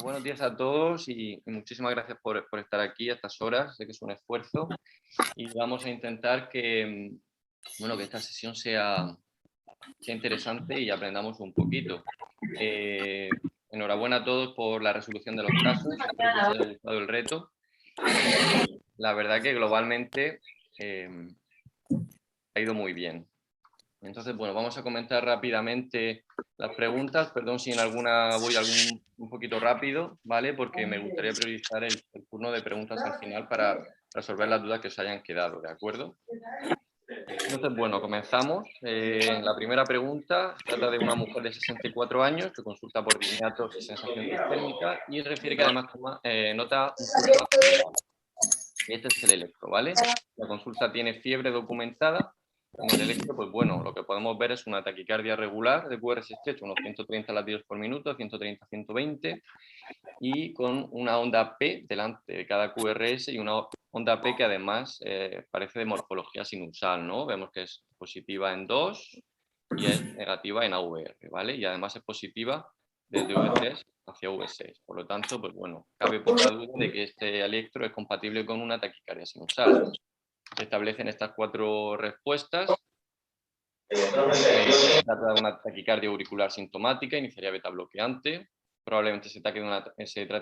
buenos días a todos y muchísimas gracias por estar aquí a estas horas. Sé que es un esfuerzo y vamos a intentar que, bueno, que esta sesión sea interesante y aprendamos un poquito. Enhorabuena a todos por la resolución de los casos. Espero que os haya gustado el reto. La verdad que globalmente ha ido muy bien. Entonces, bueno, vamos a comentar rápidamente las preguntas. Perdón si en alguna voy un poquito rápido, ¿vale? Porque me gustaría priorizar el turno de preguntas al final para resolver las dudas que os hayan quedado, ¿de acuerdo? Entonces, bueno, comenzamos. La primera pregunta trata de una mujer de 64 años que consulta por disneatos y sensación sistémica y refiere que además nota un pulso acelerado. Este es el electro, ¿vale? La consulta tiene fiebre documentada. En el electro, pues bueno, lo que podemos ver es una taquicardia regular de QRS estrecho, unos 130 latidos por minuto, 130 a 120, y con una onda P delante de cada QRS y una onda P que además parece de morfología sinusal, ¿no? Vemos que es positiva en 2 y es negativa en AVR, ¿vale? Y además es positiva desde V3 hacia V6. Por lo tanto, pues bueno, cabe poca duda de que este electro es compatible con una taquicardia sinusal. Se establecen estas 4 respuestas. Se trata de una taquicardia auricular sintomática, iniciaría beta bloqueante. Probablemente se trate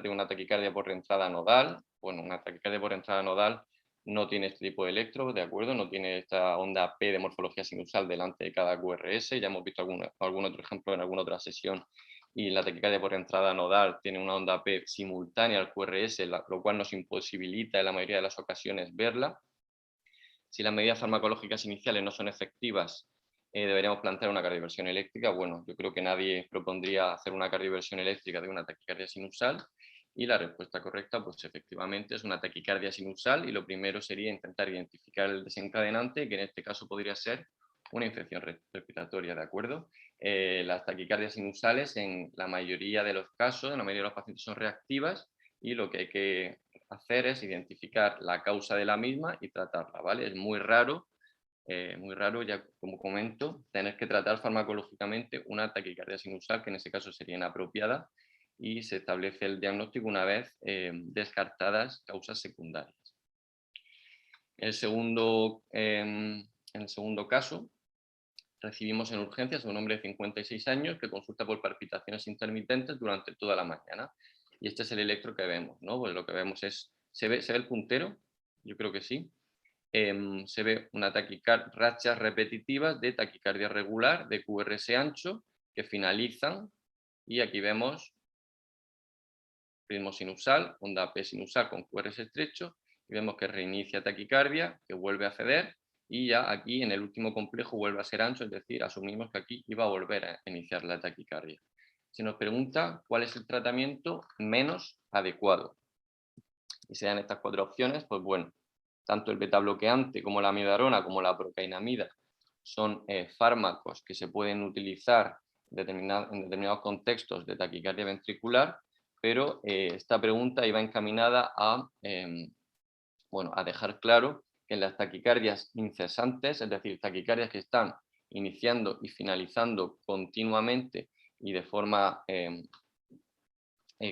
de una taquicardia por reentrada nodal. Bueno, una taquicardia por reentrada nodal no tiene este tipo de electro, ¿de acuerdo? No tiene esta onda P de morfología sinusal delante de cada QRS. Ya hemos visto algún otro ejemplo en alguna otra sesión. Y la taquicardia por entrada nodal tiene una onda P simultánea al QRS, lo cual nos imposibilita en la mayoría de las ocasiones verla. Si las medidas farmacológicas iniciales no son efectivas, deberíamos plantear una cardioversión eléctrica. Bueno, yo creo que nadie propondría hacer una cardioversión eléctrica de una taquicardia sinusal. Y la respuesta correcta, pues efectivamente, es una taquicardia sinusal y lo primero sería intentar identificar el desencadenante, que en este caso podría ser una infección respiratoria, ¿de acuerdo? Las taquicardias sinusales en la mayoría de los casos, en la mayoría de los pacientes son reactivas y lo que hay que hacer es identificar la causa de la misma y tratarla, ¿vale? Es muy raro, ya como comento, tener que tratar farmacológicamente una taquicardia sinusal, que en ese caso sería inapropiada, y se establece el diagnóstico una vez descartadas causas secundarias. En el segundo caso, recibimos en urgencias a un hombre de 56 años que consulta por palpitaciones intermitentes durante toda la mañana. Y este es el electro que vemos, ¿no? Pues lo que vemos es, ¿se ve el puntero? Yo creo que sí. Se ve rachas repetitivas de taquicardia regular, de QRS ancho, que finalizan, y aquí vemos ritmo sinusal, onda P sinusal con QRS estrecho, y vemos que reinicia taquicardia, que vuelve a ceder, y ya aquí en el último complejo vuelve a ser ancho, es decir, asumimos que aquí iba a volver a iniciar la taquicardia. Se nos pregunta cuál es el tratamiento menos adecuado. Y se dan estas 4 opciones, pues bueno, tanto el beta bloqueante como la amidarona como la procainamida son fármacos que se pueden utilizar en determinados contextos de taquicardia ventricular, pero esta pregunta iba encaminada a dejar claro que en las taquicardias incesantes, es decir, taquicardias que están iniciando y finalizando continuamente y de forma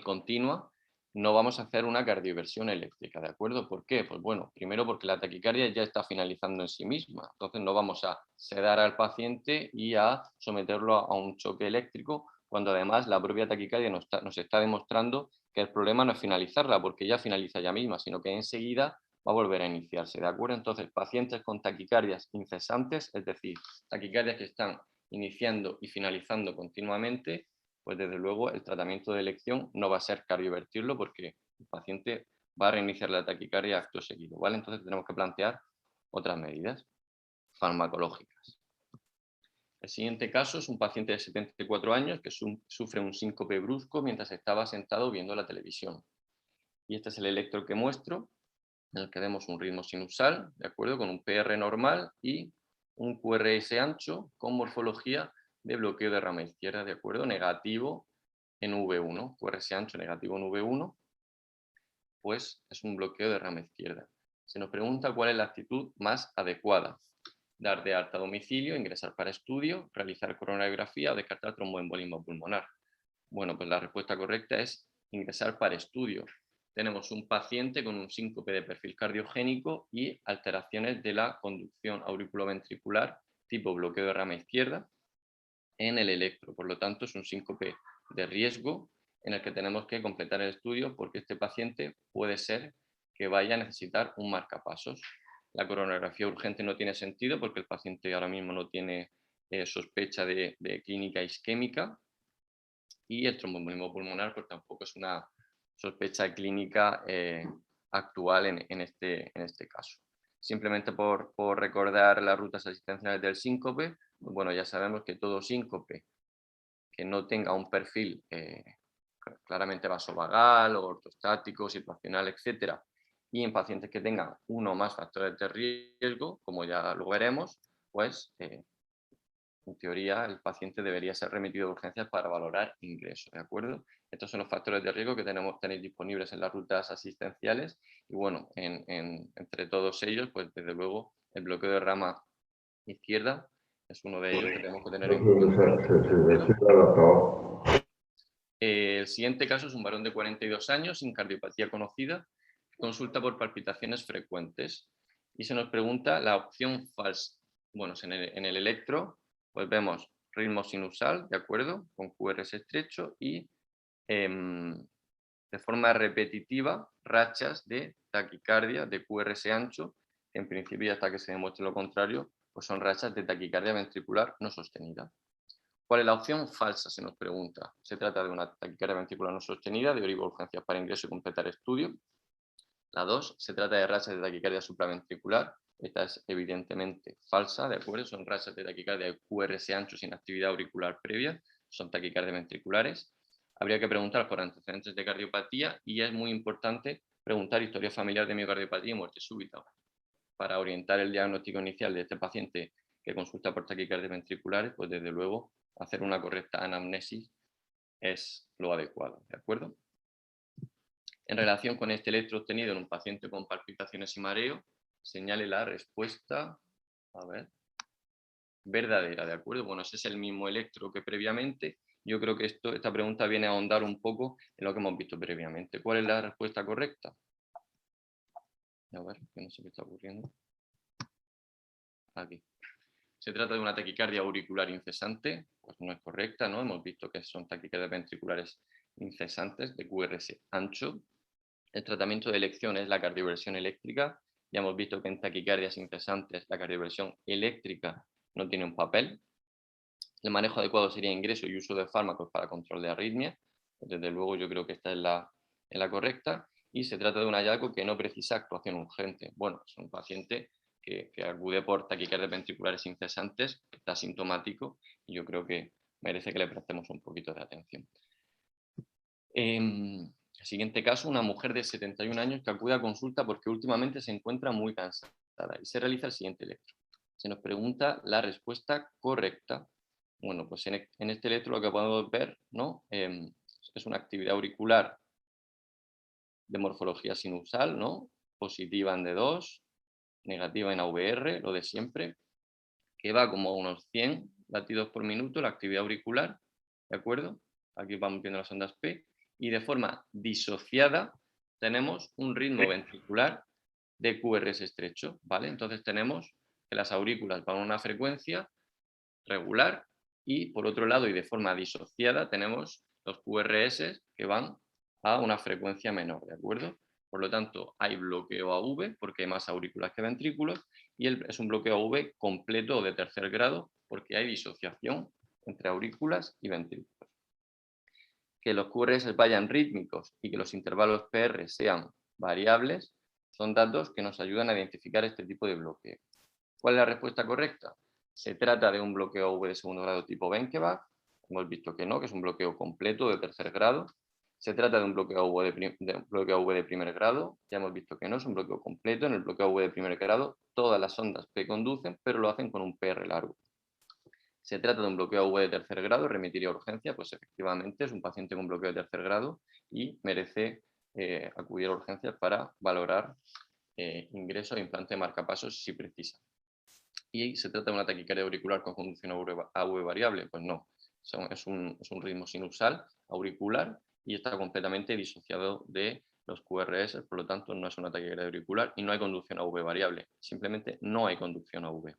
continua, no vamos a hacer una cardioversión eléctrica, ¿de acuerdo? ¿Por qué? Pues bueno, primero porque la taquicardia ya está finalizando en sí misma, entonces no vamos a sedar al paciente y a someterlo a un choque eléctrico, cuando además la propia taquicardia nos está demostrando que el problema no es finalizarla, porque ya finaliza ella misma, sino que enseguida va a volver a iniciarse, ¿de acuerdo? Entonces, pacientes con taquicardias incesantes, es decir, taquicardias que están iniciando y finalizando continuamente, pues desde luego el tratamiento de elección no va a ser cardiovertirlo porque el paciente va a reiniciar la taquicardia acto seguido, ¿vale? Entonces tenemos que plantear otras medidas farmacológicas. El siguiente caso es un paciente de 74 años que sufre un síncope brusco mientras estaba sentado viendo la televisión. Y este es el electro que muestro, en el que vemos un ritmo sinusal, ¿de acuerdo? Con un PR normal y un QRS ancho con morfología de bloqueo de rama izquierda, ¿de acuerdo? Negativo en V1, QRS ancho negativo en V1, pues es un bloqueo de rama izquierda. Se nos pregunta cuál es la actitud más adecuada. Dar de alta a domicilio, ingresar para estudio, realizar coronariografía o descartar tromboembolismo pulmonar. Bueno, pues la respuesta correcta es ingresar para estudio. Tenemos un paciente con un síncope de perfil cardiogénico y alteraciones de la conducción auriculoventricular tipo bloqueo de rama izquierda en el electro. Por lo tanto, es un síncope de riesgo en el que tenemos que completar el estudio porque este paciente puede ser que vaya a necesitar un marcapasos. La coronografía urgente no tiene sentido porque el paciente ahora mismo no tiene sospecha de clínica isquémica, y el tromboembolismo pulmonar pues tampoco es una sospecha clínica actual en este caso. Simplemente por recordar las rutas asistenciales del síncope, pues bueno, ya sabemos que todo síncope que no tenga un perfil claramente vasovagal o ortostático, situacional, etcétera, y en pacientes que tengan uno o más factores de riesgo, como ya lo veremos, pues en teoría el paciente debería ser remitido de urgencias para valorar ingreso, ¿de acuerdo? Estos son los factores de riesgo que tenéis disponibles en las rutas asistenciales y bueno, entre todos ellos, pues desde luego el bloqueo de rama izquierda es uno de ellos que tenemos que tener en cuenta. El siguiente caso es un varón de 42 años sin cardiopatía conocida, que consulta por palpitaciones frecuentes y se nos pregunta la opción falsa. Bueno, en el electro pues vemos ritmo sinusal, ¿de acuerdo? Con QRS estrecho y de forma repetitiva rachas de taquicardia de QRS ancho, que en principio hasta que se demuestre lo contrario, pues son rachas de taquicardia ventricular no sostenida. ¿Cuál es la opción falsa? Se nos pregunta. Se trata de una taquicardia ventricular no sostenida, de urgencias para ingreso y completar estudio. La 2, se trata de rachas de taquicardia supraventricular. Esta es evidentemente falsa, ¿de acuerdo? Son rachas de taquicardia de QRS ancho sin actividad auricular previa, son taquicardias ventriculares. Habría que preguntar por antecedentes de cardiopatía y es muy importante preguntar historia familiar de miocardiopatía y muerte súbita para orientar el diagnóstico inicial de este paciente que consulta por taquicardias ventriculares, pues desde luego hacer una correcta anamnesis es lo adecuado, ¿de acuerdo? En relación con este electro obtenido en un paciente con palpitaciones y mareo, señale la respuesta, a ver, verdadera, ¿de acuerdo? Bueno, ese es el mismo electro que previamente. Yo creo que esta pregunta viene a ahondar un poco en lo que hemos visto previamente. ¿Cuál es la respuesta correcta? A ver, que no sé qué está ocurriendo. Aquí. ¿Se trata de una taquicardia auricular incesante? Pues no es correcta, ¿no? Hemos visto que son taquicardias ventriculares incesantes de QRS ancho. El tratamiento de elección es la cardioversión eléctrica. Ya hemos visto que en taquicardias incesantes la cardioversión eléctrica no tiene un papel. El manejo adecuado sería ingreso y uso de fármacos para control de arritmia. Desde luego yo creo que esta es la correcta. Y se trata de un hallazgo que no precisa actuación urgente. Bueno, es un paciente que acude por taquicardias ventriculares incesantes, que está asintomático y yo creo que merece que le prestemos un poquito de atención. El siguiente caso, una mujer de 71 años que acude a consulta porque últimamente se encuentra muy cansada y se realiza el siguiente electro. Se nos pregunta la respuesta correcta. Bueno, pues en este electro lo que podemos ver, ¿no? Es una actividad auricular de morfología sinusal, ¿no? Positiva en D2, negativa en AVR, lo de siempre, que va como a unos 100 latidos por minuto la actividad auricular, ¿de acuerdo? Aquí vamos viendo las ondas P, y de forma disociada tenemos un ritmo ventricular de QRS estrecho, ¿vale? Entonces tenemos que las aurículas van a una frecuencia regular y por otro lado y de forma disociada tenemos los QRS que van a una frecuencia menor, ¿de acuerdo? Por lo tanto, hay bloqueo AV porque hay más aurículas que ventrículos y es un bloqueo AV completo o de tercer grado porque hay disociación entre aurículas y ventrículos. Que los QRS vayan rítmicos y que los intervalos PR sean variables son datos que nos ayudan a identificar este tipo de bloqueo. ¿Cuál es la respuesta correcta? Se trata de un bloqueo AV de segundo grado tipo Benkeback. Hemos visto que no, que es un bloqueo completo de tercer grado. Se trata de un bloqueo AV de primer grado. Ya hemos visto que no, es un bloqueo completo. En el bloqueo AV de primer grado todas las ondas P conducen, pero lo hacen con un PR largo. Se trata de un bloqueo AV de tercer grado, remitiría a urgencia, pues efectivamente es un paciente con bloqueo de tercer grado y merece acudir a urgencias para valorar ingreso e implante de marcapasos si precisa. ¿Y se trata de una taquicardia auricular con conducción AV variable? Pues no, es un ritmo sinusal auricular y está completamente disociado de los QRS, por lo tanto no es una taquicardia auricular y no hay conducción AV variable, simplemente no hay conducción AV.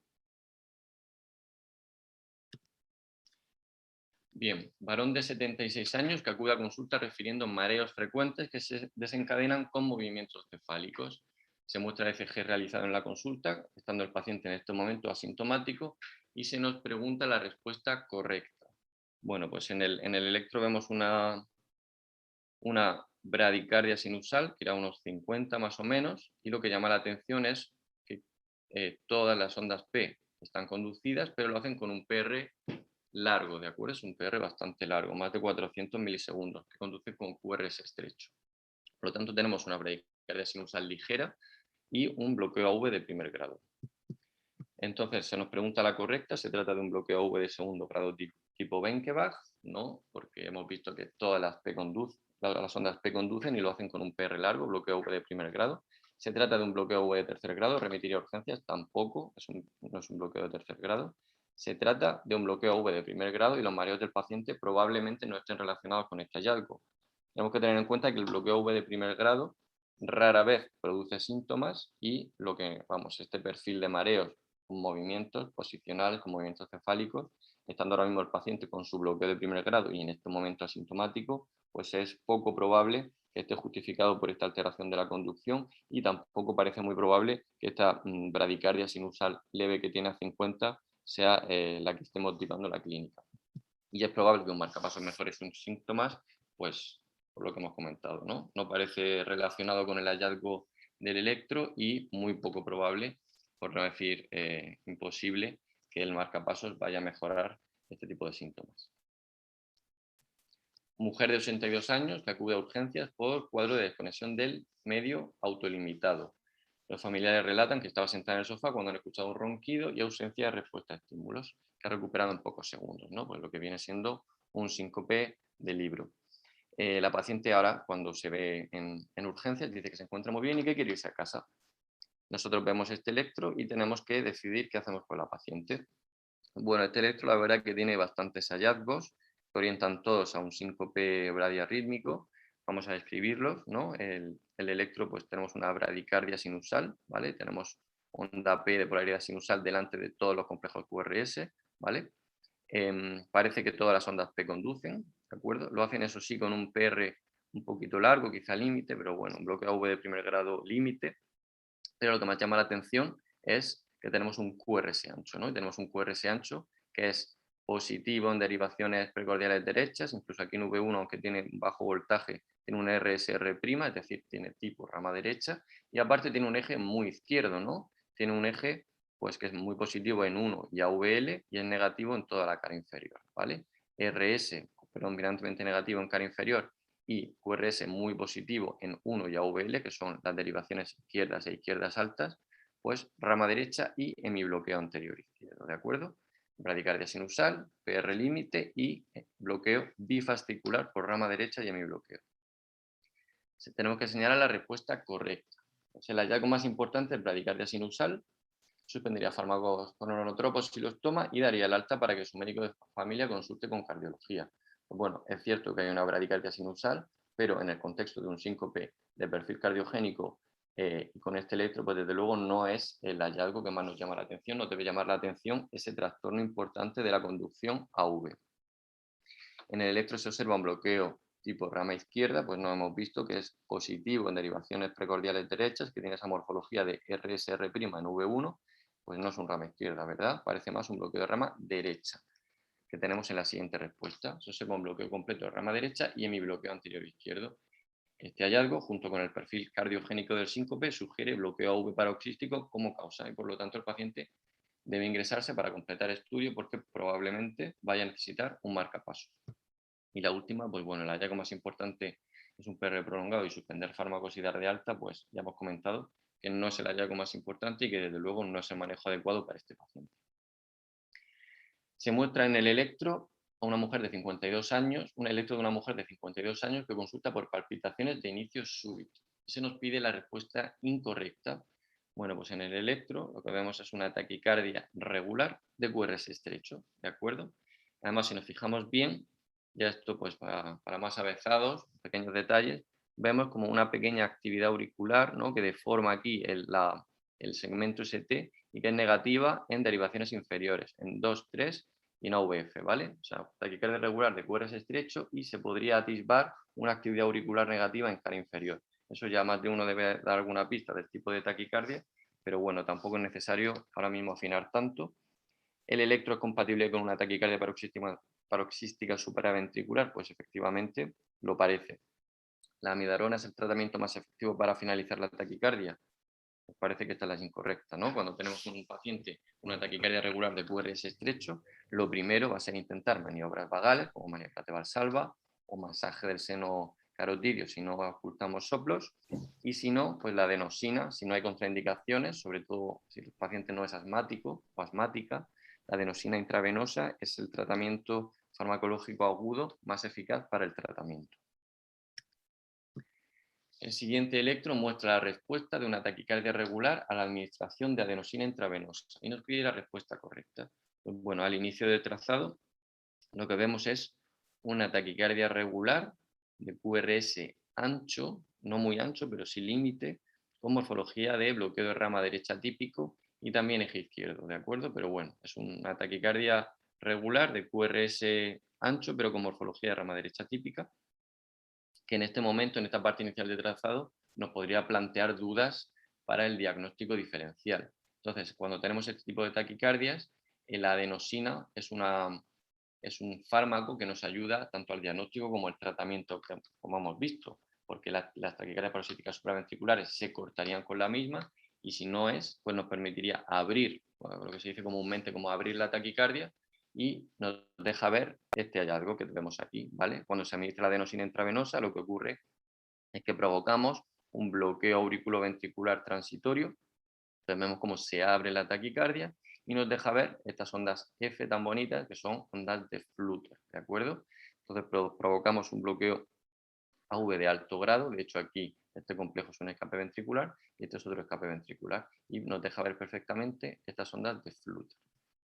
Bien, varón de 76 años que acude a consulta refiriendo mareos frecuentes que se desencadenan con movimientos cefálicos. Se muestra el ECG realizado en la consulta, estando el paciente en este momento asintomático, y se nos pregunta la respuesta correcta. Bueno, pues en el electro vemos una bradicardia sinusal, que era unos 50 más o menos, y lo que llama la atención es que todas las ondas P están conducidas, pero lo hacen con un PR largo, ¿de acuerdo? Es un PR bastante largo, más de 400 milisegundos, que conduce con QRS estrecho. Por lo tanto, tenemos una bradicardia sinusal ligera y un bloqueo AV de primer grado. Entonces, se nos pregunta la correcta, ¿se trata de un bloqueo AV de segundo grado tipo Benkebach? No, porque hemos visto que todas las ondas P conducen y lo hacen con un PR largo, bloqueo AV de primer grado. ¿Se trata de un bloqueo AV de tercer grado? ¿Remitiría a urgencias? Tampoco, no es un bloqueo de tercer grado. Se trata de un bloqueo AV de primer grado y los mareos del paciente probablemente no estén relacionados con este hallazgo. Tenemos que tener en cuenta que el bloqueo AV de primer grado rara vez produce síntomas y este perfil de mareos con movimientos posicionales, con movimientos cefálicos, estando ahora mismo el paciente con su bloqueo de primer grado y en este momento asintomático, pues es poco probable que esté justificado por esta alteración de la conducción y tampoco parece muy probable que esta bradicardia sinusal leve que tiene a 50 sea la que esté motivando la clínica. Y es probable que un marcapasos mejore sus síntomas, pues por lo que hemos comentado, ¿no? No parece relacionado con el hallazgo del electro y muy poco probable, por no decir imposible, que el marcapasos vaya a mejorar este tipo de síntomas. Mujer de 82 años que acude a urgencias por cuadro de desconexión del medio autolimitado. Los familiares relatan que estaba sentada en el sofá cuando han escuchado un ronquido y ausencia de respuesta a estímulos, que ha recuperado en pocos segundos, ¿no? Pues lo que viene siendo un síncope de libro. La paciente ahora, cuando se ve en urgencias, dice que se encuentra muy bien y que quiere irse a casa. Nosotros vemos este electro y tenemos que decidir qué hacemos con la paciente. Bueno, este electro la verdad que tiene bastantes hallazgos, que orientan todos a un síncope bradiarrítmico. Vamos a describirlos, ¿no? El electro, pues tenemos una bradicardia sinusal, ¿vale? Tenemos onda P de polaridad sinusal delante de todos los complejos QRS, ¿vale? Parece que todas las ondas P conducen, ¿de acuerdo? Lo hacen eso sí con un PR un poquito largo, quizá límite, pero bueno, un bloqueo AV de primer grado límite. Pero lo que más llama la atención es que tenemos un QRS ancho, ¿no? Y tenemos un QRS ancho que es positivo en derivaciones precordiales derechas, incluso aquí en V1, aunque tiene bajo voltaje, tiene un RSR', es decir, tiene tipo rama derecha, y aparte tiene un eje muy izquierdo, ¿no? Tiene un eje pues que es muy positivo en 1 y AVL y es negativo en toda la cara inferior, ¿vale? RS predominantemente negativo en cara inferior y QRS muy positivo en 1 y AVL, que son las derivaciones izquierdas e izquierdas altas, pues rama derecha y hemibloqueo anterior izquierdo, ¿de acuerdo? Bradicardia sinusal, PR límite y bloqueo bifascicular por rama derecha y hemibloqueo. Tenemos que señalar la respuesta correcta. Pues el hallazgo más importante es bradicardia sinusal, suspendería fármacos con oronotropos si los toma y daría el alta para que su médico de familia consulte con cardiología. Pues bueno, es cierto que hay una bradicardia sinusal, pero en el contexto de un síncope de perfil cardiogénico y con este electro, pues desde luego no es el hallazgo que más nos llama la atención, nos debe llamar la atención ese trastorno importante de la conducción AV. En el electro se observa un bloqueo tipo rama izquierda, pues no hemos visto que es positivo en derivaciones precordiales derechas, que tiene esa morfología de RSR' en V1, pues no es un rama izquierda, ¿verdad? Parece más un bloqueo de rama derecha, que tenemos en la siguiente respuesta. Se observa un bloqueo completo de rama derecha y hemibloqueo anterior izquierdo. Este hallazgo, junto con el perfil cardiogénico del síncope, sugiere bloqueo AV paroxístico como causa y por lo tanto el paciente debe ingresarse para completar estudio porque probablemente vaya a necesitar un marcapasos. Y la última, pues bueno, el hallazgo más importante es un PR prolongado y suspender fármacos y dar de alta, pues ya hemos comentado que no es el hallazgo más importante y que desde luego no es el manejo adecuado para este paciente. Se muestra en el electro a una mujer de 52 años, un electro de una mujer de 52 años que consulta por palpitaciones de inicio súbito. Y se nos pide la respuesta incorrecta. Bueno, pues en el electro lo que vemos es una taquicardia regular de QRS estrecho, ¿de acuerdo? Además, si nos fijamos bien, Ya esto, pues para más avezados, pequeños detalles, vemos como una pequeña actividad auricular, ¿no? Que deforma aquí el segmento ST y que es negativa en derivaciones inferiores, en 2, 3 y en AVF, ¿vale? O sea, taquicardia regular de QRS estrecho y se podría atisbar una actividad auricular negativa en cara inferior. Eso ya más de uno debe dar alguna pista del tipo de taquicardia, pero bueno, tampoco es necesario ahora mismo afinar tanto. ¿El electro es compatible con una taquicardia paroxística supraventricular? Pues efectivamente lo parece. ¿La amidarona es el tratamiento más efectivo para finalizar la taquicardia? Pues parece que esta es la incorrecta, ¿no? Cuando tenemos un paciente con una taquicardia regular de QRS estrecho, lo primero va a ser intentar maniobras vagales, como maniobras valsalva o masaje del seno carotidio si no ocultamos soplos, y si no, pues la adenosina, si no hay contraindicaciones, sobre todo si el paciente no es asmático o asmática, la adenosina intravenosa es el tratamiento farmacológico agudo más eficaz para el tratamiento. El siguiente electro muestra la respuesta de una taquicardia regular a la administración de adenosina intravenosa y nos pide la respuesta correcta. Pues bueno, al inicio del trazado lo que vemos es una taquicardia regular de QRS ancho, no muy ancho, pero sin límite, con morfología de bloqueo de rama derecha típico y también eje izquierdo, ¿de acuerdo? Pero bueno, es una taquicardia regular de QRS ancho, pero con morfología de rama derecha típica, que en este momento, en esta parte inicial de trazado, nos podría plantear dudas para el diagnóstico diferencial. Entonces, cuando tenemos este tipo de taquicardias, la adenosina es un fármaco que nos ayuda tanto al diagnóstico como al tratamiento, como hemos visto, porque las taquicardias paroxísticas supraventriculares se cortarían con la misma y si no es, pues nos permitiría abrir, bueno, lo que se dice comúnmente como abrir la taquicardia y nos deja ver este hallazgo que vemos aquí, ¿vale? Cuando se administra la adenosina intravenosa, lo que ocurre es que provocamos un bloqueo auriculoventricular transitorio. Entonces vemos cómo se abre la taquicardia y nos deja ver estas ondas F tan bonitas que son ondas de Flutter, ¿de acuerdo? Entonces provocamos un bloqueo AV de alto grado, de hecho aquí este complejo es un escape ventricular y este es otro escape ventricular y nos deja ver perfectamente estas ondas de Flutter.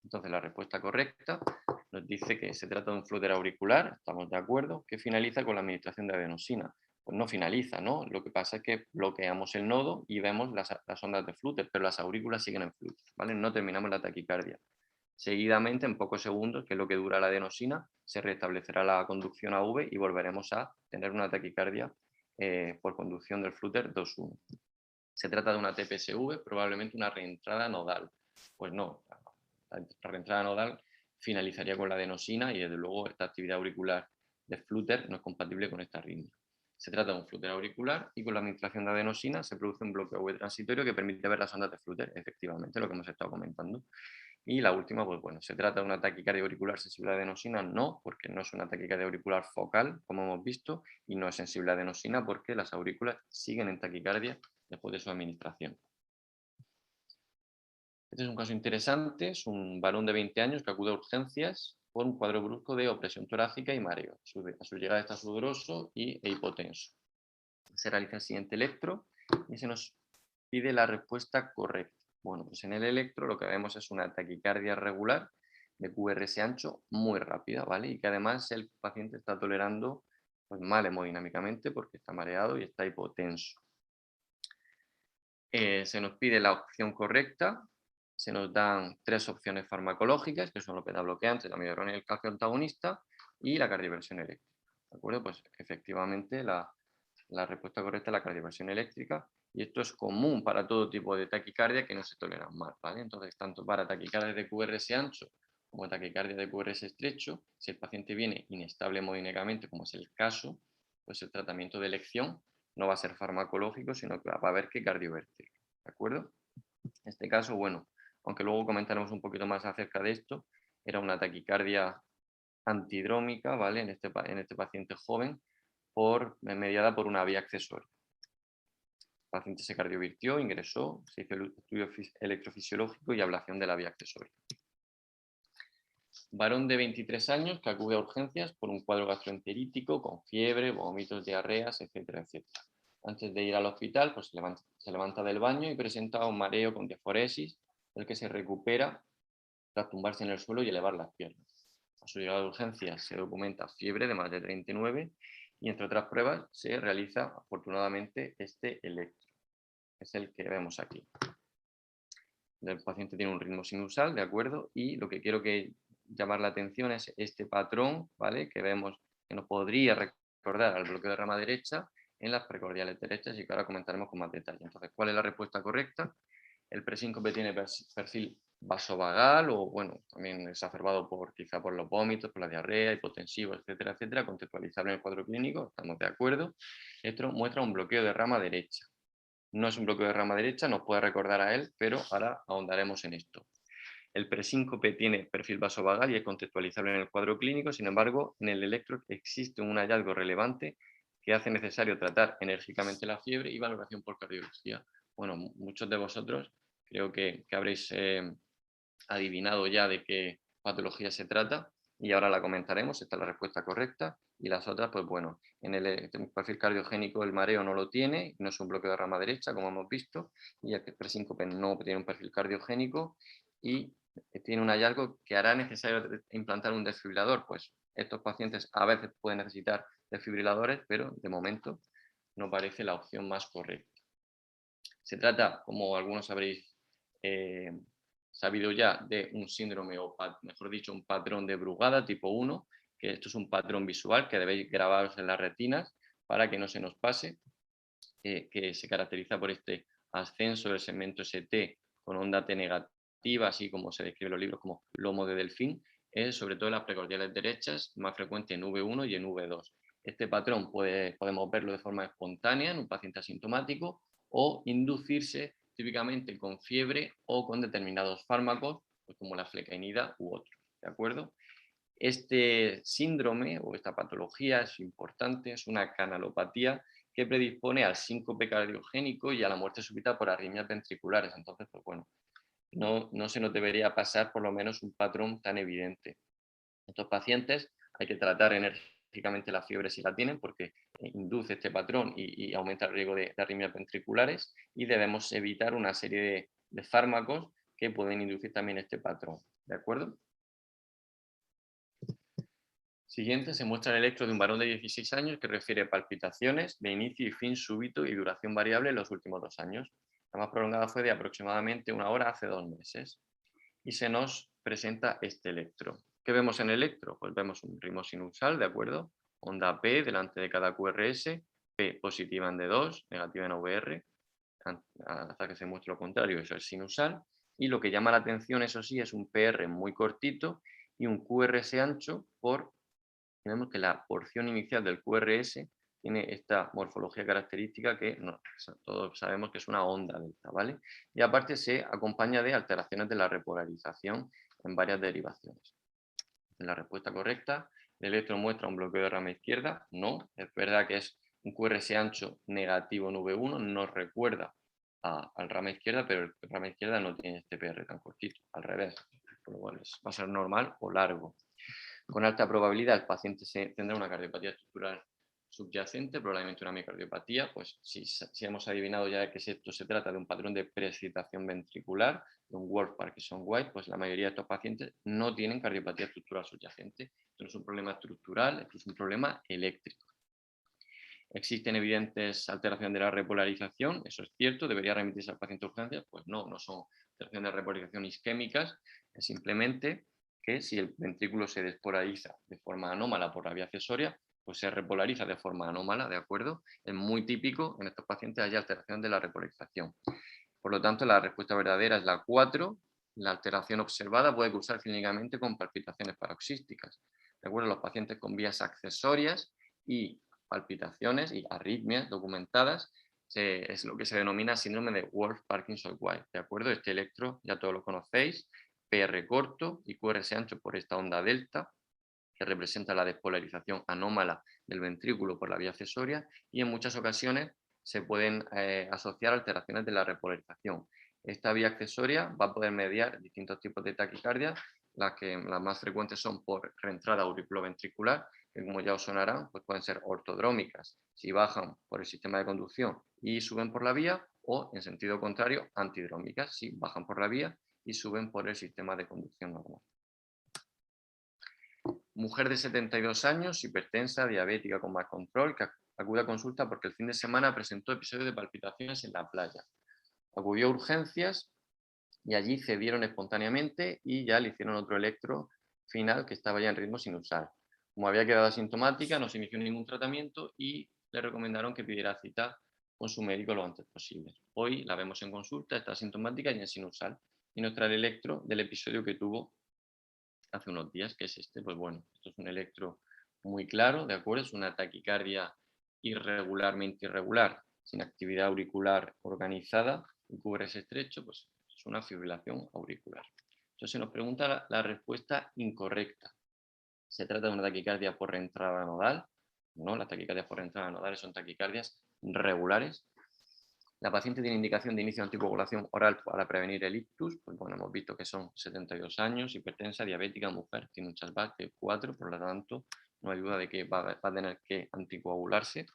Entonces la respuesta correcta nos dice que se trata de un Flutter auricular, estamos de acuerdo, que finaliza con la administración de adenosina. Pues no finaliza, ¿no? Lo que pasa es que bloqueamos el nodo y vemos las ondas de Flutter, pero las aurículas siguen en Flutter, ¿vale? No terminamos la taquicardia. Seguidamente, en pocos segundos, que es lo que dura la adenosina, se restablecerá la conducción AV y volveremos a tener una taquicardia por conducción del Flutter 2.1. Se trata de una TPSV, probablemente una reentrada nodal. Pues no, la reentrada nodal finalizaría con la adenosina y desde luego esta actividad auricular de Flutter no es compatible con esta arritmia. Se trata de un Flutter auricular y con la administración de adenosina se produce un bloqueo AV transitorio que permite ver las ondas de Flutter, efectivamente, lo que hemos estado comentando. Y la última, pues bueno, ¿se trata de una taquicardia auricular sensible a adenosina? No, porque no es una taquicardia auricular focal, como hemos visto, y no es sensible a adenosina porque las aurículas siguen en taquicardia después de su administración. Este es un caso interesante, es un varón de 20 años que acude a urgencias por un cuadro brusco de opresión torácica y mareo. A su llegada está sudoroso e hipotenso. Se realiza el siguiente electro y se nos pide la respuesta correcta. Bueno, pues en el electro lo que vemos es una taquicardia regular de QRS ancho muy rápida, ¿vale? Y que además el paciente está tolerando pues, mal hemodinámicamente porque está mareado y está hipotenso. Se nos pide la opción correcta, se nos dan 3 opciones farmacológicas, que son los beta-bloqueantes, la amiodarona y el calcio antagonista, y la cardioversión eléctrica. ¿De acuerdo? Pues efectivamente la respuesta correcta es la cardioversión eléctrica, y esto es común para todo tipo de taquicardia que no se toleran mal, ¿vale? Entonces, tanto para taquicardia de QRS ancho como taquicardia de QRS estrecho, si el paciente viene inestable hemodinámicamente, como es el caso, pues el tratamiento de elección no va a ser farmacológico, sino que va a haber que cardiovertir, ¿de acuerdo? En este caso, bueno, aunque luego comentaremos un poquito más acerca de esto, era una taquicardia antidrómica, ¿vale? En este paciente joven, mediada por una vía accesoria. El paciente se cardiovirtió, ingresó, se hizo el estudio electrofisiológico y ablación de la vía accesoria. Varón de 23 años que acude a urgencias por un cuadro gastroenterítico con fiebre, vómitos, diarreas, etcétera, etcétera. Antes de ir al hospital, pues se levanta del baño y presenta un mareo con diaforesis, el que se recupera tras tumbarse en el suelo y elevar las piernas. A su llegada de urgencias se documenta fiebre de más de 39 y entre otras pruebas se realiza afortunadamente este electro, es el que vemos aquí. El paciente tiene un ritmo sinusal, ¿de acuerdo? Y lo que quiero que llamar la atención es este patrón, ¿vale? Que vemos que nos podría recordar al bloqueo de rama derecha en las precordiales derechas y que ahora comentaremos con más detalle. Entonces, ¿cuál es la respuesta correcta? El presíncope tiene perfil vasovagal o, bueno, también exacerbado quizá por los vómitos, por la diarrea, hipotensivo, etcétera, etcétera, contextualizable en el cuadro clínico, estamos de acuerdo. Esto muestra un bloqueo de rama derecha. No es un bloqueo de rama derecha, nos puede recordar a él, pero ahora ahondaremos en esto. El presíncope tiene perfil vasovagal y es contextualizable en el cuadro clínico, sin embargo, en el electro existe un hallazgo relevante que hace necesario tratar enérgicamente la fiebre y valoración por cardiología. Bueno, muchos de vosotros creo que habréis adivinado ya de qué patología se trata y ahora la comentaremos, esta es la respuesta correcta y las otras, pues bueno, en el perfil cardiogénico el mareo no lo tiene, no es un bloqueo de rama derecha como hemos visto y el presíncope no tiene un perfil cardiogénico y tiene un hallazgo que hará necesario implantar un desfibrilador, pues estos pacientes a veces pueden necesitar desfibriladores, pero de momento no parece la opción más correcta. Se trata, como algunos habréis sabido ya, de un síndrome o, mejor dicho, un patrón de Brugada tipo 1, que esto es un patrón visual que debéis grabaros en las retinas para que no se nos pase, que se caracteriza por este ascenso del segmento ST con onda T negativa, así como se describe en los libros como lomo de delfín, sobre todo en las precordiales derechas, más frecuente en V1 y en V2. Este patrón podemos verlo de forma espontánea en un paciente asintomático o inducirse típicamente con fiebre o con determinados fármacos, pues como la flecainida u otros, ¿de acuerdo? Este síndrome o esta patología es importante, es una canalopatía que predispone al síncope cardiogénico y a la muerte súbita por arritmias ventriculares. Entonces, pues bueno, no se nos debería pasar por lo menos un patrón tan evidente. Estos pacientes hay que tratar enérgicamente la fiebre si la tienen porque induce este patrón y aumenta el riesgo de arritmias ventriculares y debemos evitar una serie de fármacos que pueden inducir también este patrón. ¿De acuerdo? Siguiente, se muestra el electro de un varón de 16 años que refiere palpitaciones de inicio y fin súbito y duración variable en los últimos 2 años. La más prolongada fue de aproximadamente 1 hora hace 2 meses. Y se nos presenta este electro. ¿Qué vemos en el electro? Pues vemos un ritmo sinusal, ¿de acuerdo? Onda P delante de cada QRS, P positiva en D2, negativa en VR, hasta que se muestre lo contrario, eso es sinusal. Y lo que llama la atención, eso sí, es un PR muy cortito y un QRS ancho vemos que la porción inicial del QRS tiene esta morfología característica que todos sabemos que es una onda delta, ¿vale? Y aparte se acompaña de alteraciones de la repolarización en varias derivaciones. En la respuesta correcta, el electro muestra un bloqueo de rama izquierda, no, es verdad que es un QRS ancho negativo en V1, nos recuerda al rama izquierda, pero el rama izquierda no tiene este PR tan cortito, al revés, por lo cual va a ser normal o largo. Con alta probabilidad el paciente tendrá una cardiopatía estructural subyacente, probablemente una miocardiopatía, pues si hemos adivinado ya que esto se trata de un patrón de preexcitación ventricular, de un Wolff-Parkinson-White, pues la mayoría de estos pacientes no tienen cardiopatía estructural subyacente. Esto no es un problema estructural, esto es un problema eléctrico. ¿Existen evidentes alteraciones de la repolarización? Eso es cierto. ¿Debería remitirse al paciente a urgencias? Pues no son alteraciones de repolarización isquémicas, es simplemente que si el ventrículo se despolariza de forma anómala por la vía accesoria, pues se repolariza de forma anómala, ¿de acuerdo? Es muy típico en estos pacientes haya alteración de la repolarización. Por lo tanto, la respuesta verdadera es la 4. La alteración observada puede cursar clínicamente con palpitaciones paroxísticas. ¿De acuerdo? Los pacientes con vías accesorias y palpitaciones y arritmias documentadas es lo que se denomina síndrome de Wolff-Parkinson-White. ¿De acuerdo? Este electro ya todos lo conocéis, PR corto y QRS ancho por esta onda delta, que representa la despolarización anómala del ventrículo por la vía accesoria y en muchas ocasiones se pueden asociar alteraciones de la repolarización. Esta vía accesoria va a poder mediar distintos tipos de taquicardia, las más frecuentes son por reentrada auriculoventricular, que como ya os sonarán, pues pueden ser ortodrómicas, si bajan por el sistema de conducción y suben por la vía, o en sentido contrario, antidrómicas, si bajan por la vía y suben por el sistema de conducción normal. Mujer de 72 años, hipertensa, diabética con mal control, que acude a consulta porque el fin de semana presentó episodios de palpitaciones en la playa. Acudió a urgencias y allí cedieron espontáneamente y ya le hicieron otro electro final que estaba ya en ritmo sinusal. Como había quedado asintomática, no se inició ningún tratamiento y le recomendaron que pidiera cita con su médico lo antes posible. Hoy la vemos en consulta, está asintomática y en sinusal. Y nos trae el electro del episodio que tuvo hace unos días, que es este. Pues bueno, esto es un electro muy claro, ¿de acuerdo? Es una taquicardia irregularmente irregular, sin actividad auricular organizada, y QRS estrecho, pues es una fibrilación auricular. Entonces se nos pregunta la respuesta incorrecta. ¿Se trata de una taquicardia por reentrada nodal? No, las taquicardias por reentrada nodales son taquicardias regulares. La paciente tiene indicación de inicio de anticoagulación oral para prevenir el ictus. Pues bueno, hemos visto que son 72 años, hipertensa, diabética, mujer, tiene un Charlbach de 4, por lo tanto, no hay duda de que va a tener que anticoagularse.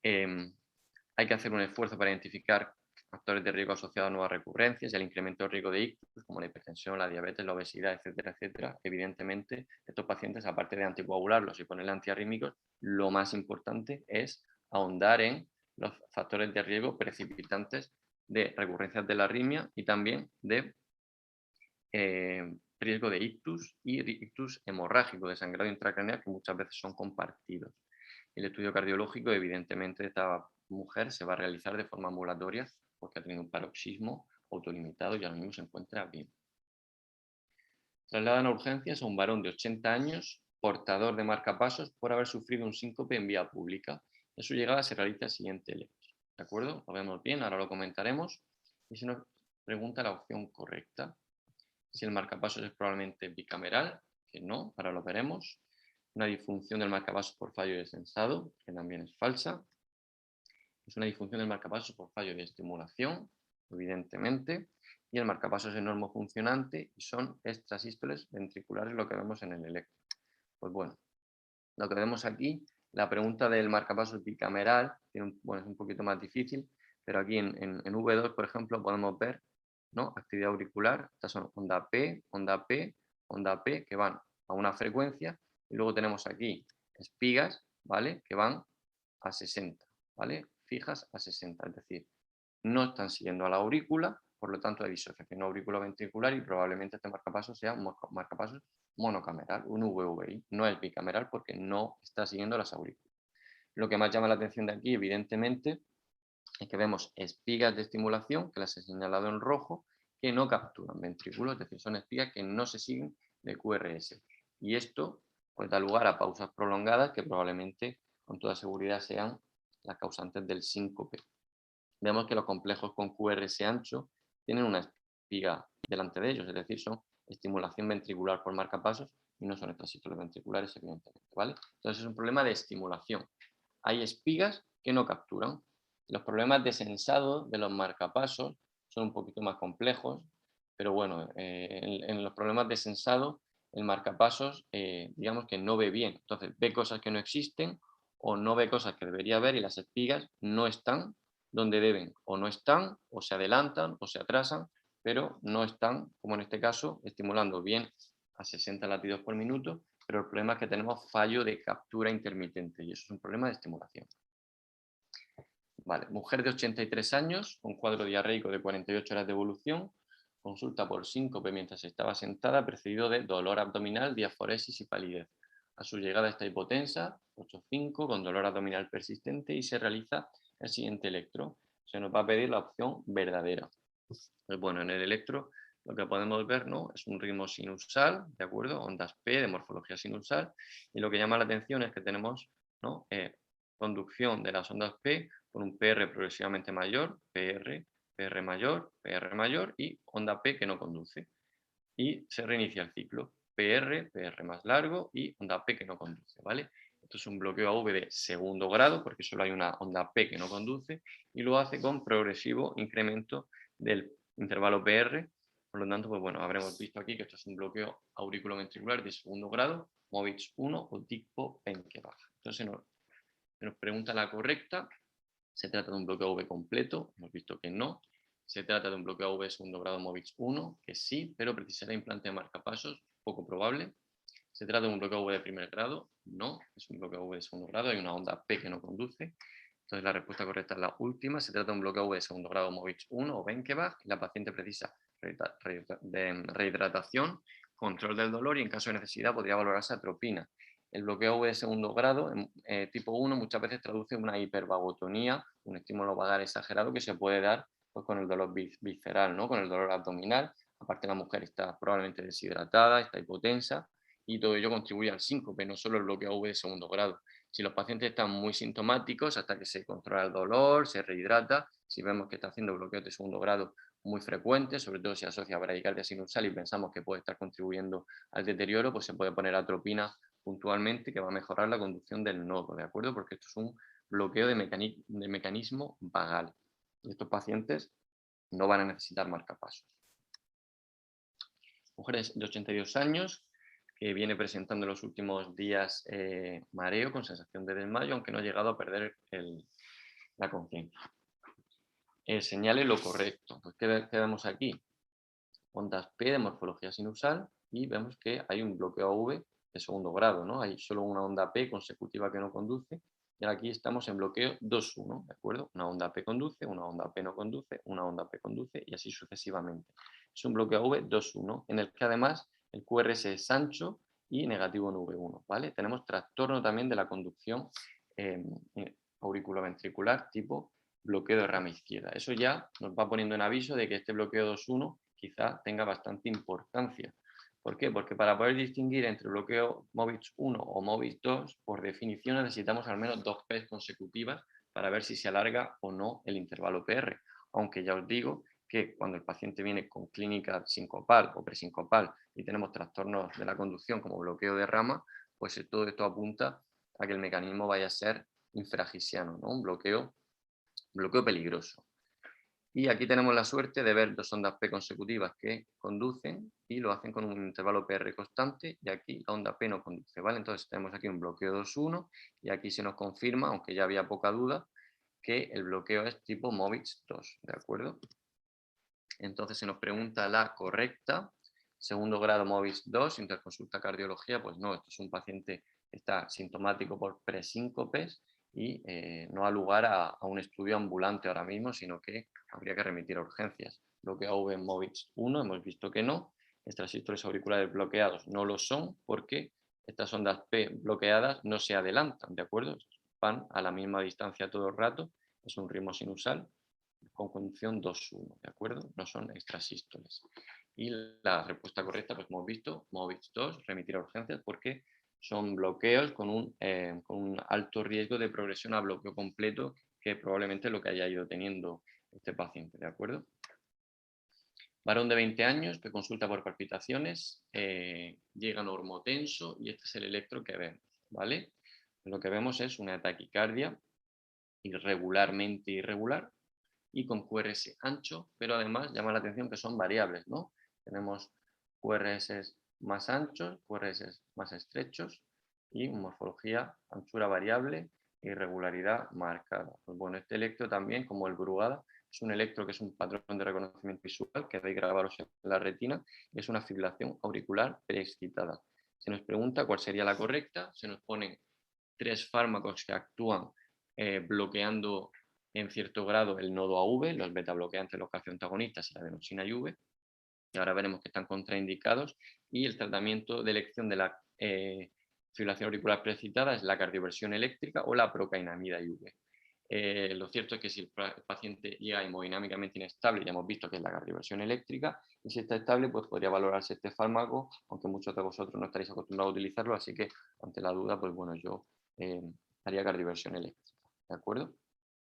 Hay que hacer un esfuerzo para identificar factores de riesgo asociados a nuevas recurrencias y al incremento de riesgo de ictus, como la hipertensión, la diabetes, la obesidad, etcétera, etcétera. Evidentemente, estos pacientes, aparte de anticoagularlos y ponerle antiarrítmicos, lo más importante es ahondar en los factores de riesgo precipitantes de recurrencias de la arritmia y también de riesgo de ictus y ictus hemorrágico, de sangrado intracraneal, que muchas veces son compartidos. El estudio cardiológico, evidentemente, de esta mujer se va a realizar de forma ambulatoria porque ha tenido un paroxismo autolimitado y ahora mismo se encuentra bien. Trasladan a urgencias a un varón de 80 años, portador de marcapasos, por haber sufrido un síncope en vía pública. En su llegada se realiza el siguiente electro. ¿De acuerdo? Lo vemos bien, ahora lo comentaremos. Y se nos pregunta la opción correcta. Si el marcapasos es probablemente bicameral, que no, ahora lo veremos. Una disfunción del marcapasos por fallo de sensado, que también es falsa. Es una disfunción del marcapasos por fallo de estimulación, evidentemente. Y el marcapasos es normofuncionante y son extrasístoles ventriculares, lo que vemos en el electro. Pues bueno, lo que vemos aquí, la pregunta del marcapasos bicameral, bueno, es un poquito más difícil, pero aquí en V2, por ejemplo, podemos ver, ¿no?, actividad auricular. Estas son onda P, onda P, onda P, que van a una frecuencia, y luego tenemos aquí espigas, ¿vale?, que van a 60, ¿vale?, fijas a 60, es decir, no están siguiendo a la aurícula, por lo tanto hay disociación auriculoventricular y probablemente este marcapasos sea un marcapasos monocameral, un VVI, no es bicameral porque no está siguiendo las aurículas. Lo que más llama la atención de aquí, evidentemente, es que vemos espigas de estimulación, que las he señalado en rojo, que no capturan ventrículos, es decir, son espigas que no se siguen de QRS. Y esto pues da lugar a pausas prolongadas que probablemente con toda seguridad sean las causantes del síncope. Vemos que los complejos con QRS ancho tienen una espiga delante de ellos, es decir, son estimulación ventricular por marcapasos y no son extrasístoles ventriculares, evidentemente, ¿vale? Entonces es un problema de estimulación. Hay espigas que no capturan. Los problemas de sensado de los marcapasos son un poquito más complejos, pero bueno, en los problemas de sensado el marcapasos, digamos que no ve bien, entonces ve cosas que no existen o no ve cosas que debería ver y las espigas no están donde deben, o no están, o se adelantan, o se atrasan, pero no están, como en este caso, estimulando bien a 60 latidos por minuto, pero el problema es que tenemos fallo de captura intermitente y eso es un problema de estimulación. Vale, mujer de 83 años, con cuadro diarreico de 48 horas de evolución, consulta por síncope mientras estaba sentada, precedido de dolor abdominal, diaforesis y palidez. A su llegada está hipotensa, 8,5, con dolor abdominal persistente y se realiza el siguiente electro. Se nos va a pedir la opción verdadera. Pues bueno, en el electro lo que podemos ver, ¿no?, es un ritmo sinusal, ¿de acuerdo? Ondas P de morfología sinusal, y lo que llama la atención es que tenemos, ¿no?, conducción de las ondas P con un PR progresivamente mayor, PR, PR mayor y onda P que no conduce. Y se reinicia el ciclo, PR, PR más largo y onda P que no conduce, ¿vale? Esto es un bloqueo AV de segundo grado porque solo hay una onda P que no conduce y lo hace con progresivo incremento del intervalo PR. Por lo tanto, pues bueno, habremos visto aquí que esto es un bloqueo auriculoventricular de segundo grado, MOVIX 1 o tipo Penke baja. Entonces nos pregunta la correcta. ¿Se trata de un bloqueo AV completo? Hemos visto que no. Se trata de un bloqueo AV segundo grado MOVIX 1, que sí, pero precisará implante de marcapasos, poco probable. ¿Se trata de un bloqueo V de primer grado? No, es un bloqueo V de segundo grado, hay una onda P que no conduce. Entonces la respuesta correcta es la última, se trata de un bloqueo V de segundo grado Movich 1 o Benkebach y la paciente precisa de rehidratación, control del dolor y en caso de necesidad podría valorarse atropina. El bloqueo V de segundo grado, tipo 1, muchas veces traduce una hipervagotonía, un estímulo vagal exagerado que se puede dar pues, con el dolor visceral, ¿no? Con el dolor abdominal. Aparte la mujer está probablemente deshidratada, está hipotensa y todo ello contribuye al síncope, no solo el bloqueo V de segundo grado. Si los pacientes están muy sintomáticos, hasta que se controla el dolor, se rehidrata, si vemos que está haciendo bloqueos de segundo grado muy frecuentes, sobre todo si asocia a bradicardia sinusal y pensamos que puede estar contribuyendo al deterioro, pues se puede poner atropina puntualmente que va a mejorar la conducción del nodo, ¿de acuerdo? Porque esto es un bloqueo de mecanismo vagal. Y estos pacientes no van a necesitar marcapasos. Mujeres de 82 años que viene presentando en los últimos días mareo con sensación de desmayo, aunque no ha llegado a perder la conciencia. Señale lo correcto. Pues, ¿qué vemos aquí? Ondas P de morfología sinusal y vemos que hay un bloqueo V de segundo grado, ¿no? Hay solo una onda P consecutiva que no conduce y aquí estamos en bloqueo 2-1, ¿de acuerdo? Una onda P conduce, una onda P no conduce, una onda P conduce y así sucesivamente. Es un bloqueo V 2-1 en el que además el QRS es ancho y negativo en V1, ¿vale? Tenemos trastorno también de la conducción eh, auriculoventricular tipo bloqueo de rama izquierda. Eso ya nos va poniendo en aviso de que este bloqueo 2-1 quizá tenga bastante importancia. ¿Por qué? Porque para poder distinguir entre bloqueo Movich 1 o Movich 2, por definición necesitamos al menos 2 P's consecutivas para ver si se alarga o no el intervalo PR. Aunque ya os digo que cuando el paciente viene con clínica sincopal o presincopal y tenemos trastornos de la conducción como bloqueo de rama, pues todo esto apunta a que el mecanismo vaya a ser infragisiano, ¿no? Un bloqueo peligroso. Y aquí tenemos la suerte de ver dos ondas P consecutivas que conducen y lo hacen con un intervalo PR constante y aquí la onda P no conduce, ¿vale? Entonces tenemos aquí un bloqueo 2-1 y aquí se nos confirma, aunque ya había poca duda, que el bloqueo es tipo Movich 2, ¿de acuerdo? Entonces se nos pregunta la correcta, segundo grado Movich 2, interconsulta cardiología, pues no, esto es un paciente que está sintomático por presíncopes y no ha lugar a un estudio ambulante ahora mismo, sino que habría que remitir a urgencias. Bloqueo V en Movich 1, hemos visto que no. Extrasístoles auriculares bloqueados no lo son porque estas ondas P bloqueadas no se adelantan, ¿de acuerdo? Van a la misma distancia todo el rato, es un ritmo sinusal con conducción 2-1, ¿de acuerdo? No son extrasístoles. Y la respuesta correcta, pues hemos visto, Movich 2, remitir a urgencias, porque son bloqueos con un alto riesgo de progresión a bloqueo completo, que probablemente es lo que haya ido teniendo este paciente, ¿de acuerdo? Varón de 20 años que consulta por palpitaciones, llega normotenso y este es el electro que vemos, ¿vale? Lo que vemos es una taquicardia irregularmente irregular y con QRS ancho, pero además llama la atención que son variables, ¿no? Tenemos QRS más anchos, QRS más estrechos y morfología, anchura variable e irregularidad marcada. Pues bueno, este electro también, como el Brugada, es un electro que es un patrón de reconocimiento visual que debe grabaros en la retina y es una fibrilación auricular preexcitada. Se nos pregunta cuál sería la correcta, se nos ponen 3 fármacos que actúan bloqueando en cierto grado el nodo AV, los beta bloqueantes, los calcioantagonistas y la adenosina y V, y ahora veremos que están contraindicados, y el tratamiento de elección de la fibrilación auricular preexcitada es la cardioversión eléctrica o la procainamida IV. Lo cierto es que si el paciente llega hemodinámicamente inestable, ya hemos visto que es la cardioversión eléctrica, y si está estable, pues podría valorarse este fármaco, aunque muchos de vosotros no estaréis acostumbrados a utilizarlo, así que ante la duda, pues bueno, yo haría cardioversión eléctrica, ¿de acuerdo?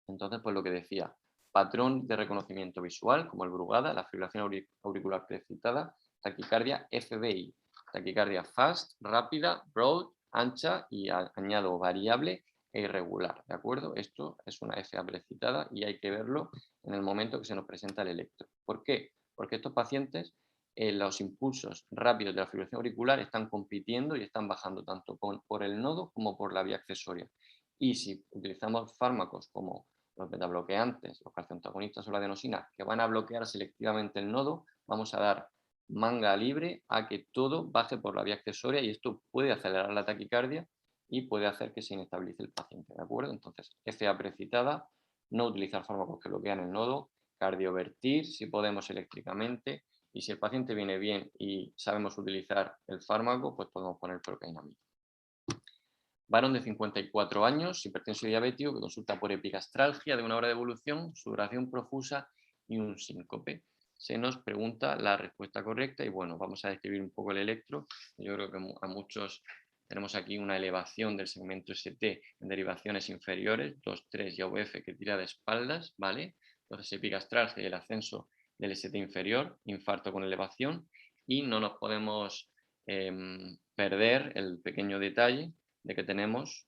Entonces, pues lo que decía, patrón de reconocimiento visual, como el Brugada, la fibrilación auricular preexcitada, taquicardia FBI, taquicardia fast, rápida, broad, ancha y añado variable e irregular, ¿de acuerdo? Esto es una FA preexcitada y hay que verlo en el momento que se nos presenta el electro. ¿Por qué? Porque estos pacientes, los impulsos rápidos de la fibrilación auricular están compitiendo y están bajando tanto por el nodo como por la vía accesoria. Y si utilizamos fármacos como los betabloqueantes, los calcioantagonistas o la adenosina, que van a bloquear selectivamente el nodo, vamos a dar manga libre a que todo baje por la vía accesoria y esto puede acelerar la taquicardia y puede hacer que se inestabilice el paciente, ¿de acuerdo? Entonces, FA precitada, no utilizar fármacos que bloquean el nodo, cardiovertir si podemos eléctricamente y si el paciente viene bien y sabemos utilizar el fármaco, pues podemos poner procainamida. Varón de 54 años, hipertenso y diabético, que consulta por epigastralgia de 1 hora de evolución, sudoración profusa y un síncope. Se nos pregunta la respuesta correcta y bueno, vamos a describir un poco el electro. Yo creo que a muchos tenemos aquí una elevación del segmento ST en derivaciones inferiores, 2, 3 y AVF que tira de espaldas, ¿vale? Entonces epigastralgia y el ascenso del ST inferior, infarto con elevación y no nos podemos perder el pequeño detalle de que tenemos,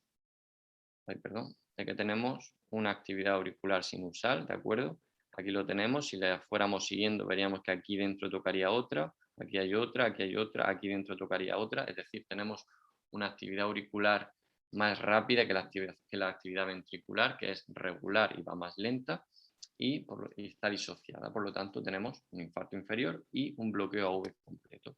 de que tenemos una actividad auricular sinusal, ¿de acuerdo? Aquí lo tenemos, si la fuéramos siguiendo veríamos que aquí dentro tocaría otra, aquí hay otra, aquí hay otra, aquí dentro tocaría otra, es decir, tenemos una actividad auricular más rápida que la actividad ventricular, que es regular y va más lenta, y está disociada, por lo tanto tenemos un infarto inferior y un bloqueo AV completo.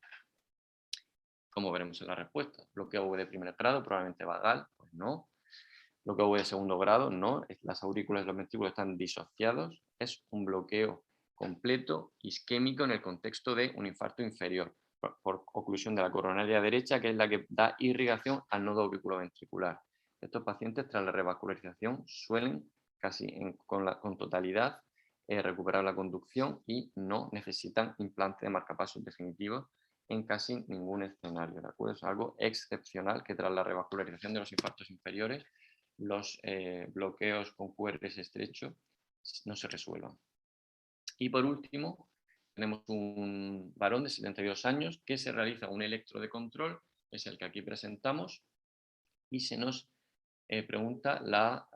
Como veremos en la respuesta, bloqueo AV de primer grado, probablemente vagal, pues no. Bloqueo AV de segundo grado, no. Las aurículas y los ventrículos están disociados. Es un bloqueo completo isquémico en el contexto de un infarto inferior, por oclusión de la coronaria derecha, que es la que da irrigación al nodo auriculoventricular. Estos pacientes, tras la revascularización, suelen casi con totalidad recuperar la conducción y no necesitan implante de marcapasos definitivos en casi ningún escenario, ¿de acuerdo? Es algo excepcional que tras la revascularización de los infartos inferiores, los bloqueos con QRS estrecho no se resuelvan. Y por último, tenemos un varón de 72 años que se realiza un electro de control, es el que aquí presentamos, y se nos pregunta la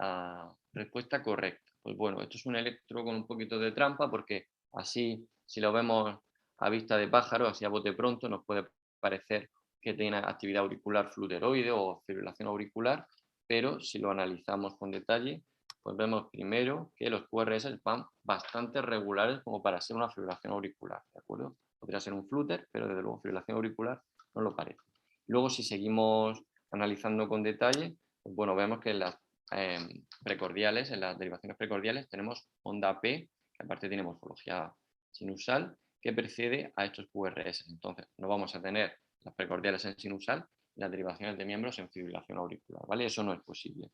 respuesta correcta. Pues bueno, esto es un electro con un poquito de trampa porque así, si lo vemos a vista de pájaro, así a bote pronto, nos puede parecer que tiene actividad auricular fluteroide o fibrilación auricular, pero si lo analizamos con detalle, pues vemos primero que los QRS van bastante regulares como para ser una fibrilación auricular, ¿de acuerdo? Podría ser un flúter, pero desde luego fibrilación auricular no lo parece. Luego, si seguimos analizando con detalle, pues bueno, vemos que en las precordiales, en las derivaciones precordiales, tenemos onda P, que aparte tiene morfología sinusal, que precede a estos QRS. Entonces, no vamos a tener las precordiales en sinusal y las derivaciones de miembros en fibrilación auricular, ¿vale? Eso no es posible.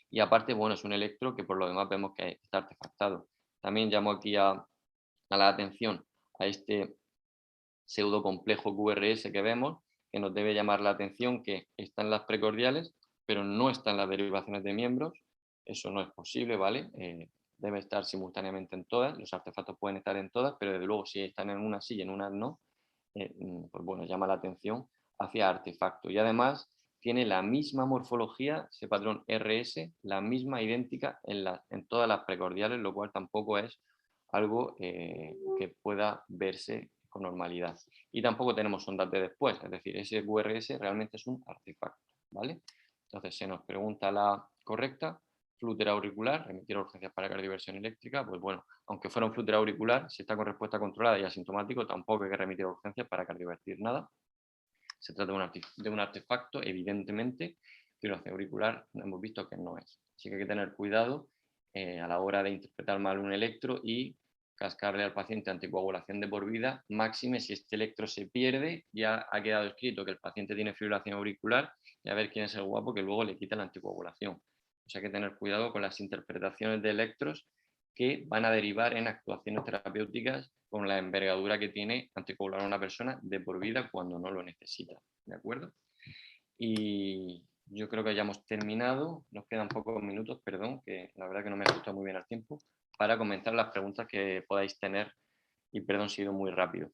Y aparte, bueno, es un electro que por lo demás vemos que está artefactado. También llamo aquí a la atención a este pseudo complejo QRS que vemos, que nos debe llamar la atención que están las precordiales, pero no están las derivaciones de miembros. Eso no es posible, ¿vale? Debe estar simultáneamente en todas. Los artefactos pueden estar en todas, pero desde luego si están en una sí y en una no, pues bueno, llama la atención hacia artefacto. Y además tiene la misma morfología, ese patrón RS, la misma idéntica en todas las precordiales, lo cual tampoco es algo que pueda verse con normalidad. Y tampoco tenemos ondas de después, es decir, ese QRS realmente es un artefacto, ¿vale? Entonces se nos pregunta la correcta, flúter auricular, remitir a urgencias para cardioversión eléctrica, pues bueno, aunque fuera un flúter auricular, si está con respuesta controlada y asintomático, tampoco hay que remitir a urgencias para cardiovertir nada. Se trata de un artefacto, evidentemente, pero auricular hemos visto que no es. Así que hay que tener cuidado a la hora de interpretar mal un electro y cascarle al paciente anticoagulación de por vida, máxime si este electro se pierde, ya ha quedado escrito que el paciente tiene fibrilación auricular y a ver quién es el guapo que luego le quita la anticoagulación. O sea, hay que tener cuidado con las interpretaciones de electros que van a derivar en actuaciones terapéuticas con la envergadura que tiene anticoagular a una persona de por vida cuando no lo necesita, ¿de acuerdo? Y yo creo que ya hemos terminado, nos quedan pocos minutos, perdón, que la verdad que no me ha ajustado muy bien al tiempo, para comentar las preguntas que podáis tener y perdón si he ido muy rápido.